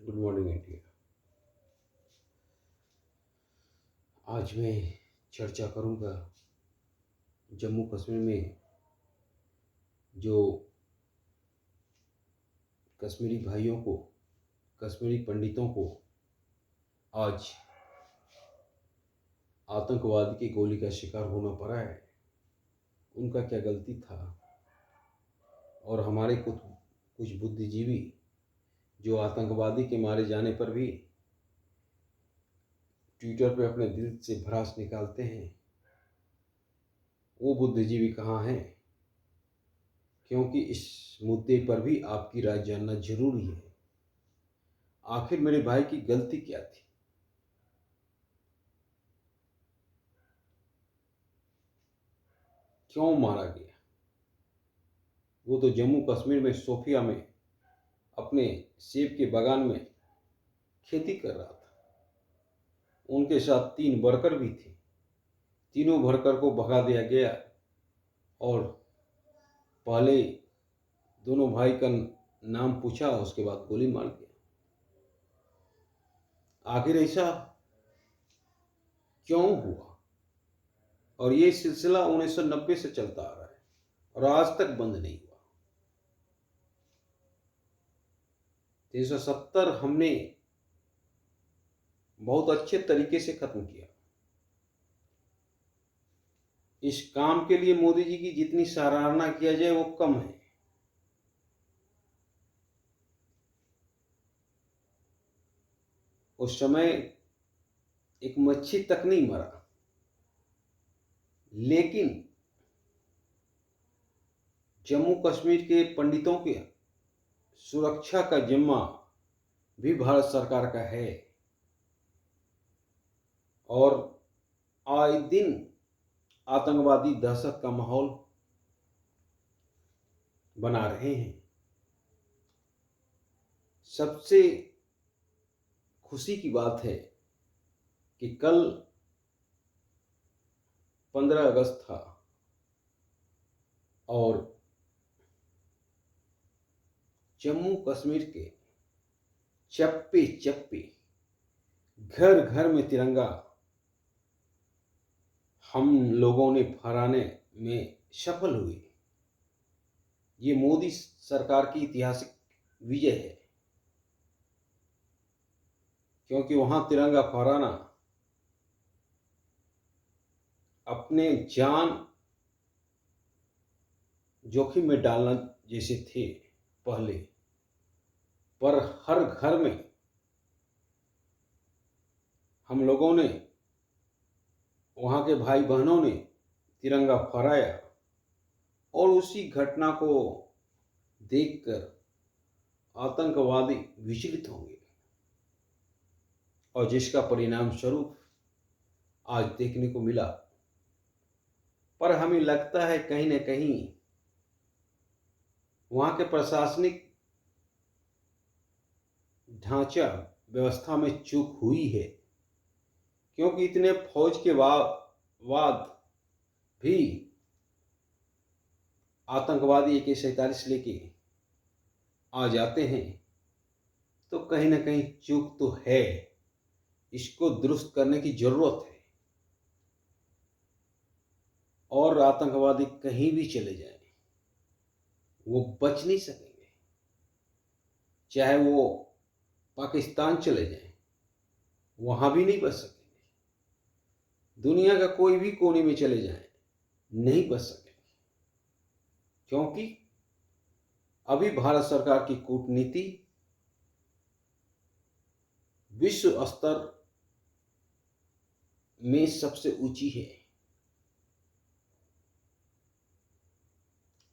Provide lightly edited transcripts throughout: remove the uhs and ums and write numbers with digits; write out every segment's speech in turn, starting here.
Good morning India. आज मैं चर्चा करूंगा जम्मू कश्मीर में जो कश्मीरी भाइयों को, कश्मीरी पंडितों को आज आतंकवाद की गोली का शिकार होना पड़ा है। उनका क्या गलती था? और हमारे कुछ बुद्धिजीवी जो आतंकवादी के मारे जाने पर भी ट्विटर पे अपने दिल से भड़ास निकालते हैं, वो बुद्धिजीवी कहाँ हैं? क्योंकि इस मुद्दे पर भी आपकी राय जानना जरूरी है। आखिर मेरे भाई की गलती क्या थी? क्यों मारा गया? वो तो जम्मू कश्मीर में शोपियां में अपने सेब के बागान में खेती कर रहा था। उनके साथ 3 वर्कर भी थे। तीनों वर्कर को भगा दिया गया और पहले दोनों भाई का नाम पूछा, उसके बाद गोली मार दिया। आखिर ऐसा क्यों हुआ? और ये सिलसिला 1990 से चलता आ रहा है और आज तक बंद नहीं हुआ। 370 हमने बहुत अच्छे तरीके से खत्म किया। इस काम के लिए मोदी जी की जितनी सराहना किया जाए वो कम है। उस समय एक मच्छी तक नहीं मरा, लेकिन जम्मू कश्मीर के पंडितों के सुरक्षा का जिम्मा भी भारत सरकार का है और आए दिन आतंकवादी दहशत का माहौल बना रहे हैं। सबसे खुशी की बात है कि कल 15 अगस्त था और जम्मू कश्मीर के चप्पे चप्पे, घर घर में तिरंगा हम लोगों ने फहराने में सफल हुए। ये मोदी सरकार की ऐतिहासिक विजय है, क्योंकि वहां तिरंगा फहराना अपने जान जोखिम में डालना जैसे थे पहले, पर हर घर में हम लोगों ने, वहां के भाई बहनों ने तिरंगा फहराया और उसी घटना को देखकर आतंकवादी विचलित होंगे और जिसका परिणाम स्वरूप आज देखने को मिला। पर हमें लगता है कहीं न कहीं वहां के प्रशासनिक ढांचा व्यवस्था में चूक हुई है, क्योंकि इतने फौज के बाद भी आतंकवादी AK-47 लेके आ जाते हैं, तो कहीं ना कहीं चूक तो है। इसको दुरुस्त करने की जरूरत है और आतंकवादी कहीं भी चले जाएं, वो बच नहीं सकेंगे। चाहे वो पाकिस्तान चले जाएं, वहां भी नहीं बच सकेंगे। दुनिया का कोई भी कोने में चले जाएं, नहीं बच सकेंगे, क्योंकि अभी भारत सरकार की कूटनीति विश्व स्तर में सबसे ऊंची है।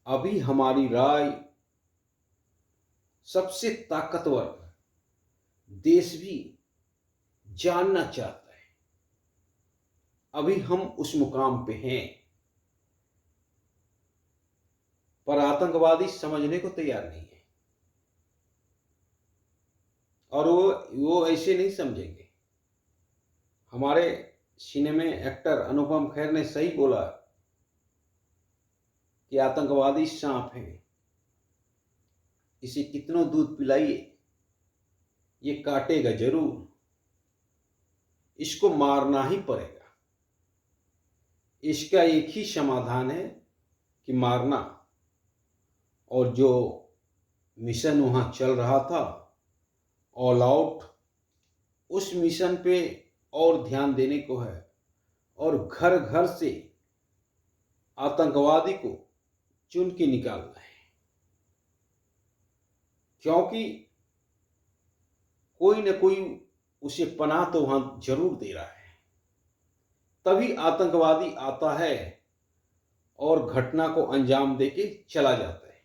अभी हमारी राय सबसे ताकतवर देश भी जानना चाहता है। अभी हम उस मुकाम पे हैं, पर आतंकवादी समझने को तैयार नहीं है और वो ऐसे नहीं समझेंगे। हमारे सिनेमा एक्टर अनुपम खेर ने सही बोला कि आतंकवादी सांप है, इसे कितनों दूध पिलाइए ये काटेगा जरूर, इसको मारना ही पड़ेगा। इसका एक ही समाधान है कि मारना। और जो मिशन वहाँ चल रहा था ऑल आउट, उस मिशन पे और ध्यान देने को है और घर घर से आतंकवादी को चुन के निकालना है, क्योंकि कोई न कोई उसे पनाह तो वहां जरूर दे रहा है। तभी आतंकवादी आता है और घटना को अंजाम देके चला जाता है।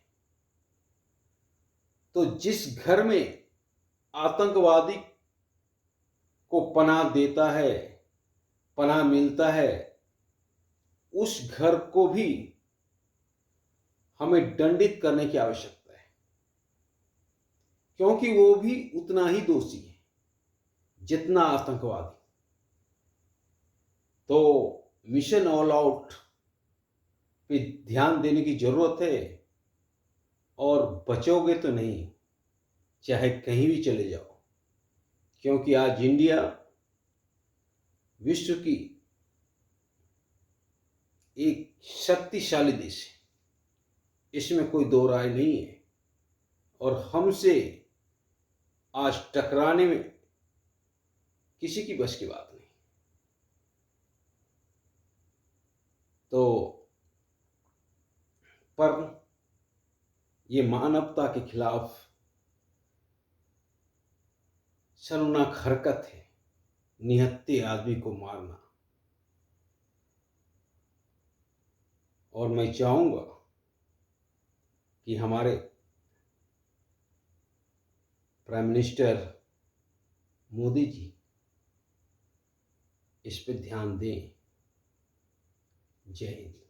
तो जिस घर में आतंकवादी को पनाह देता है, पनाह मिलता है, उस घर को भी हमें दंडित करने की आवश्यकता है, क्योंकि वो भी उतना ही दोषी है जितना आतंकवादी। तो मिशन ऑल आउट पे ध्यान देने की जरूरत है। और बचोगे तो नहीं, चाहे कहीं भी चले जाओ, क्योंकि आज इंडिया विश्व की एक शक्तिशाली देश है, इसमें कोई दो राय नहीं है। और हमसे आज टकराने में किसी की बस की बात नहीं। तो पर ये मानवता के खिलाफ शर्मनाक हरकत है, निहत्थे आदमी को मारना। और मैं चाहूंगा कि हमारे प्राइम मिनिस्टर मोदी जी इस पे ध्यान दें। जय हिंद।